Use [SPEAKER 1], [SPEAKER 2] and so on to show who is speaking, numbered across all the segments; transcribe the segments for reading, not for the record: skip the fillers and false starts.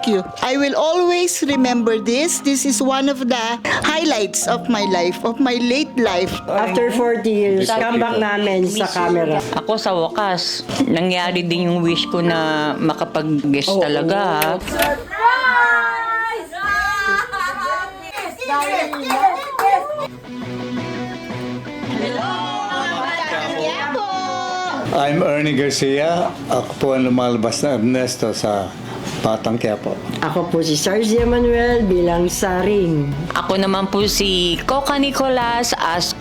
[SPEAKER 1] Thank you. I will always remember this. This is one of the highlights of my life, of my late life.
[SPEAKER 2] After 40 years, comeback namin sa camera.
[SPEAKER 3] Ako sa wakas, nangyari din yung wish ko na makapag-guest talaga.
[SPEAKER 4] I'm Ernie Garcia. Ako po ang lumalabas na Ernesto sa Batang Quiapo.
[SPEAKER 2] Ako po si Sarzi Manuel bilang Saring.
[SPEAKER 3] Ako naman po si Coca Nicolas as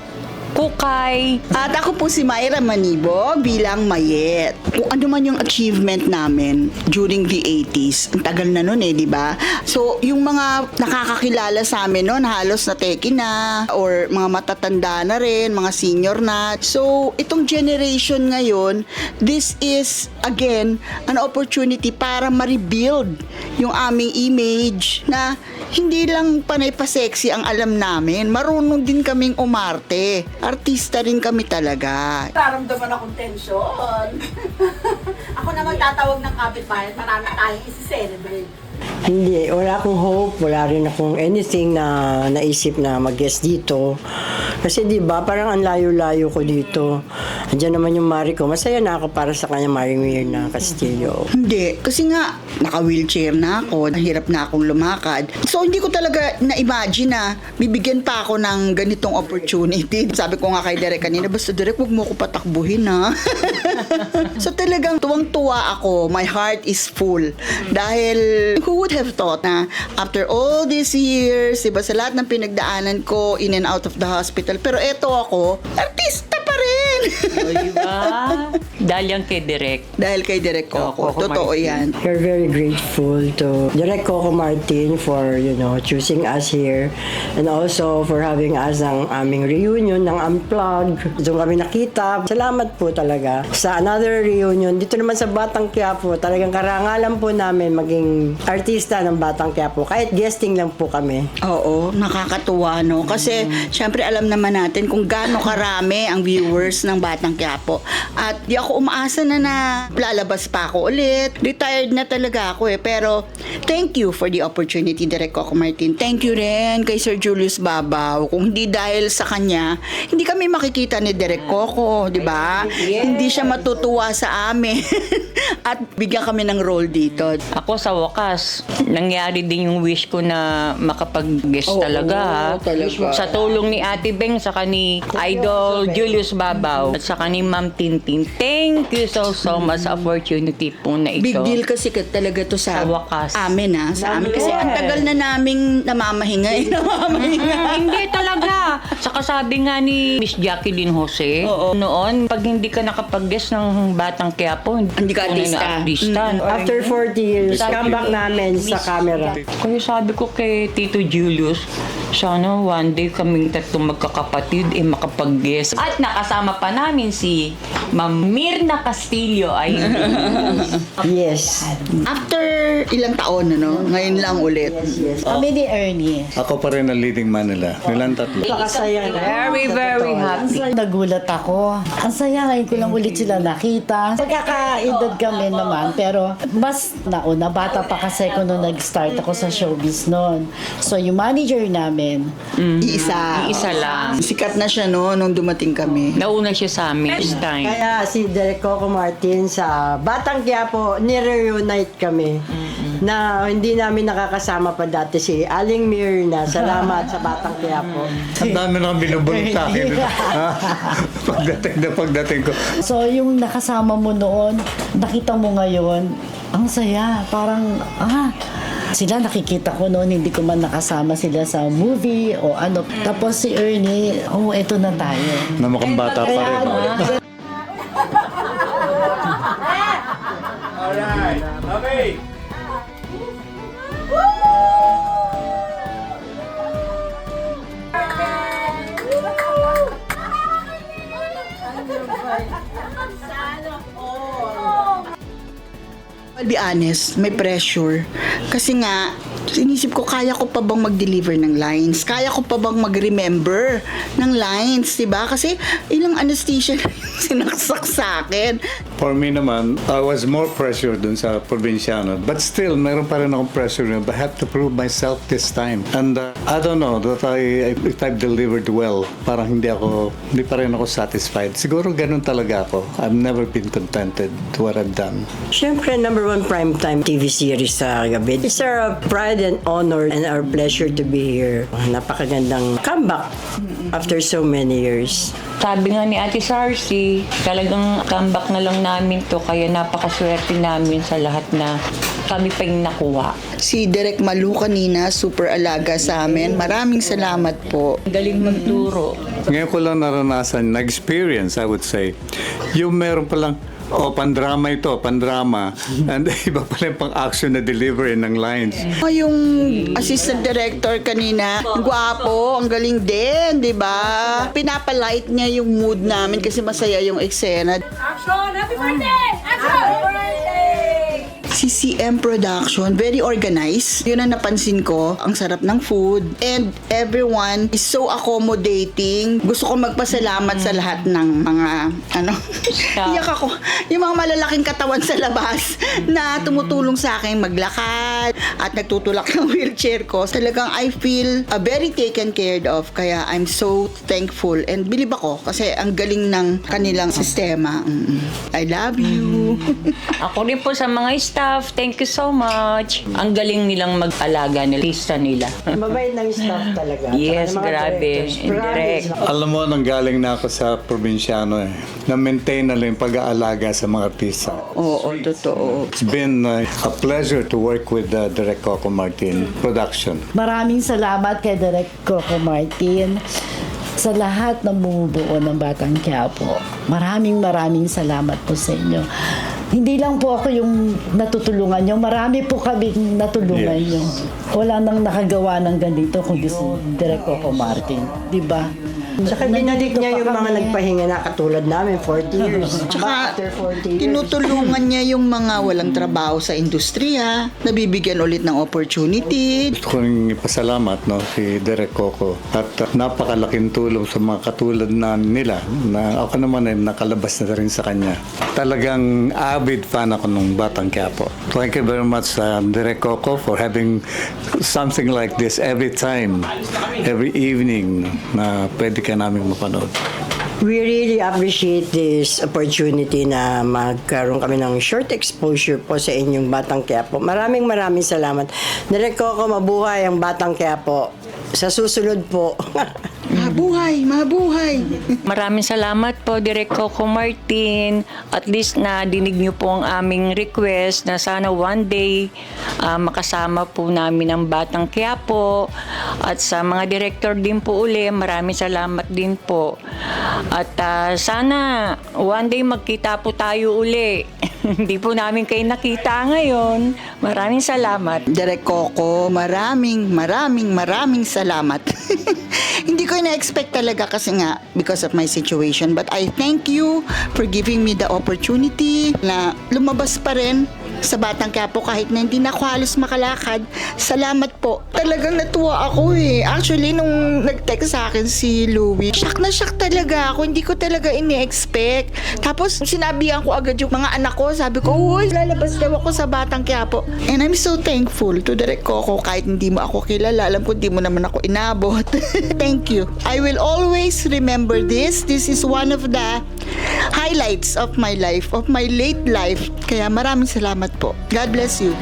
[SPEAKER 3] Kukay.
[SPEAKER 1] At ako po si Myra Manibo bilang Mayet. Kung ano man yung achievement namin during the 80s, ang tagal na nun di ba? So, yung mga nakakakilala sa amin nun, halos na teki na, or mga matatanda na rin, mga senior na. So, itong generation ngayon, this is, again, an opportunity para ma-rebuild yung aming image na hindi lang panay pa sexy ang alam namin. Marunong din kaming umarte. Artista rin kami talaga.
[SPEAKER 5] Naramdaman akong tensyon. Ako naman tatawag ng kapitbahay, marami tayong isi-celebrate.
[SPEAKER 2] Hindi, wala akong hope, wala rin akong anything na naisip na mag-guest dito. Kasi di ba parang ang layo-layo ko dito. Andiyan naman yung Mari ko. Masaya na ako para sa kanya, Mari Mirna Castillo.
[SPEAKER 1] Hindi, kasi nga, naka-wheelchair na ako, nahirap na akong lumakad. So, hindi ko talaga na-imagine na bibigyan pa ako ng ganitong opportunity. Sabi ko nga kay Derek kanina, basta Derek, huwag mo ko patakbuhin ha. So, talagang tuwang-tuwa ako. My heart is full. Dahil, who would have thought na after all these years, diba, sa lahat ng pinagdaanan ko, in and out of the hospital, pero eto ako, artista pa rin.
[SPEAKER 3] O, diba? Dahil yan kay Direk.
[SPEAKER 1] Dahil kay Derek Coco.
[SPEAKER 3] Coco
[SPEAKER 1] Totoo
[SPEAKER 3] Martin.
[SPEAKER 1] yan.
[SPEAKER 2] We're very grateful to Direk Coco Martin for, choosing us here and also for having us ang aming reunion ng Unplugged. Doon kami nakita. Salamat po talaga sa another reunion. Dito naman sa Batang Quiapo, talagang karangalan po namin maging artista ng Batang Quiapo. Kahit guesting lang po kami.
[SPEAKER 1] Oo, nakakatuwa, no? Kasi, syempre, alam naman natin kung gaano karami ang viewers ng Batang Quiapo. At di ako umaasa na lalabas pa ako ulit. Retired na talaga ako Pero, thank you for the opportunity, Direk Coco Martin. Thank you rin kay Sir Julius Babaw. Kung hindi dahil sa kanya, hindi kami makikita ni Direk Coco, di ba? Hindi siya matutuwa sa amin. At bigyan kami ng role dito.
[SPEAKER 3] Ako sa wakas, nangyari din yung wish ko na makapag-guest talaga.
[SPEAKER 1] talaga.
[SPEAKER 3] Sa tulong ni Ate Beng, saka ni Idol Julius Babaw, at saka ni Ma'am Tintin. Thank you so much sa opportunity po na ito.
[SPEAKER 1] Big deal kasi talaga to sa
[SPEAKER 3] wakas.
[SPEAKER 1] amin sa amin. Kasi ang tagal na naming namamahinga.
[SPEAKER 3] Hindi talaga. Saka sabi nga ni Miss Jacqueline Jose, noon, pag hindi ka nakapag-guest ng Batang Quiapo,
[SPEAKER 1] Hindi ka artista.
[SPEAKER 2] After 40 years, comeback namin sa camera.
[SPEAKER 3] Kaya sabi ko kay Tito Julius, sana one day kaming tatlong magkakapatid makapag-guest. At nakasama pa namin si Ma'am Mirna Castillo. Ay,
[SPEAKER 2] Yes.
[SPEAKER 1] After ilang taon, ngayon lang ulit.
[SPEAKER 5] Kami ni Ernie.
[SPEAKER 4] Ako pa rin ang leading man nila. Nilang tatlo.
[SPEAKER 2] Pakasaya na.
[SPEAKER 3] very, very happy.
[SPEAKER 5] Nagulat ako. Ang saya, ngayon ko lang ulit sila nakita. Magkakaedad kami naman, pero mas nauna, bata pa kasi ko nung nag-start ako sa showbiz noon. So, yung manager namin,
[SPEAKER 1] Iisa
[SPEAKER 3] lang.
[SPEAKER 1] Sikat na siya nung dumating kami.
[SPEAKER 3] Nauna siya sa amin this time.
[SPEAKER 2] Kaya si Direk Coco Martin sa Batang Quiapo, nire-reunite kami. Na hindi namin nakakasama pa dati si Aling Mirna. Salamat sa Batang Quiapo.
[SPEAKER 4] Ang dami na binubulong sa akin. Pagdating ko.
[SPEAKER 5] so yung nakasama mo noon, nakita mo ngayon, ang saya. Parang, sila nakikita ko noon, hindi ko man nakasama sila sa movie o ano. Tapos si Ernie, eto na tayo.
[SPEAKER 4] Na mukhang bata pa rin.
[SPEAKER 6] Alright, okay.
[SPEAKER 1] I'll be honest, may pressure. Kasi nga, inisip ko, kaya ko pa bang mag-deliver ng lines? Kaya ko pa bang mag-remember ng lines, diba? Kasi ilang anesthesia na yung sinaksak sa akin.
[SPEAKER 4] For me naman, I was more pressure dun sa probinsyano. But still, meron pa rin akong pressure. But I have to prove myself this time. And I don't know that if I've delivered well, parang hindi pa rin ako satisfied. Siguro ganun talaga ako. I've never been contented to what I've done.
[SPEAKER 2] Siyempre, number 1 primetime TV series sa gabi. It's our pride and honor and our pleasure to be here. Napakagandang comeback after so many years.
[SPEAKER 3] Sabi nga ni Ate Sarcy, talagang comeback na lang namin to, kaya napakaswerte namin sa lahat na kami pa yung nakuha.
[SPEAKER 1] Si Direk Malu kanina, super alaga sa amin. Maraming salamat po.
[SPEAKER 3] Galing magturo.
[SPEAKER 4] Ngayon ko lang naranasan, na-experience, I would say. Yung meron palang, pandrama ito, pandrama. And iba pala yung pang-action na delivery ng lines.
[SPEAKER 1] Yung assistant director kanina, gwapo, ang galing din, di ba? Pinapalight niya yung mood namin kasi masaya yung eksena.
[SPEAKER 6] Action! Happy birthday! Action! Happy birthday!
[SPEAKER 1] CCM Production, very organized. Yun ang napansin ko. Ang sarap ng food. And everyone is so accommodating. Gusto ko magpasalamat sa lahat ng mga, iyak ako. Yung mga malalaking katawan sa labas na tumutulong sa akin maglakad at nagtutulak ng wheelchair ko. Talagang I feel very taken care of. Kaya I'm so thankful. And believe ako kasi ang galing ng kanilang sistema. I love you.
[SPEAKER 3] Ako rin po sa mga staff, thank you so much. Ang galing nilang mag-alaga ng lista nila.
[SPEAKER 2] Mabait ng staff talaga.
[SPEAKER 3] Yes,
[SPEAKER 2] Tsaka ng mga
[SPEAKER 3] grabe.
[SPEAKER 2] directors.
[SPEAKER 3] Indirect.
[SPEAKER 4] Alam mo, nanggaling na ako sa probinsyano na-maintain na lang yung pag-aalaga sa mga artista.
[SPEAKER 1] Oo, totoo.
[SPEAKER 4] It's been a pleasure to work with Direk Coco Martin Production.
[SPEAKER 5] Maraming salamat kay Direk Coco Martin sa lahat ng bumubuo ng Batang Quiapo. Maraming salamat po sa inyo. Hindi lang po ako yung natutulungan nyo. Marami po kaming natulungan nyo. Wala nang nakagawa ng ganito kundi si Direk Coco Martin. Diba?
[SPEAKER 2] Tsaka binalik niya yung mga nagpahinga na katulad namin, 40 years.
[SPEAKER 1] Tsaka,
[SPEAKER 2] After 40 years.
[SPEAKER 1] tinutulungan niya yung mga walang trabaho sa industriya, nabibigyan ulit ng opportunity.
[SPEAKER 4] Gusto ko rin ipasalamat si Direk Coco at napakalaking tulong sa mga katulad na nila na ako naman ay nakalabas na rin sa kanya. Talagang avid fan ako ng Batang Quiapo. Thank you very much Direk Coco for having something like this every time, every evening na pwede ka namin mapanood.
[SPEAKER 2] We really appreciate this opportunity na magkaroon kami ng short exposure po sa inyong Batang Quiapo. Maraming salamat. Direk Coco, mabuhay ang Batang Quiapo. Sa susunod po.
[SPEAKER 1] Mabuhay, mabuhay.
[SPEAKER 3] Maraming salamat po, Direk Coco Martin. At least na dinig niyo po ang aming request na sana one day makasama po namin ang Batang Quiapo. At sa mga director din po uli, maraming salamat din po. At sana one day magkita po tayo uli. Hindi po namin kayo nakita ngayon. Maraming salamat.
[SPEAKER 1] Direk Coco, maraming salamat. Hindi ko na-expect talaga kasi nga because of my situation. But I thank you for giving me the opportunity na lumabas pa rin sa Batang Quiapo kahit na hindi na ako halos makalakad. Salamat po. Talagang natuwa ako eh. Actually, nung nag-text sa akin si Louie, shock na shock talaga ako. Hindi ko talaga ini-expect. Tapos, sinabihan ko agad yung mga anak ko. Sabi ko, uy, lalabas daw ako sa Batang Quiapo. And I'm so thankful to Direk Coco kahit hindi mo ako kilala. Alam ko, hindi mo naman ako inabot. Thank you. I will always remember this. This is one of the highlights of my life, of my late life. Kaya maraming salamat po. God bless you.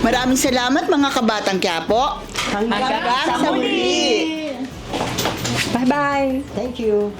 [SPEAKER 1] Maraming salamat mga kabatang Quiapo.
[SPEAKER 2] Hanggang
[SPEAKER 1] Hanggang sa muli.
[SPEAKER 2] Bye-bye. Thank you.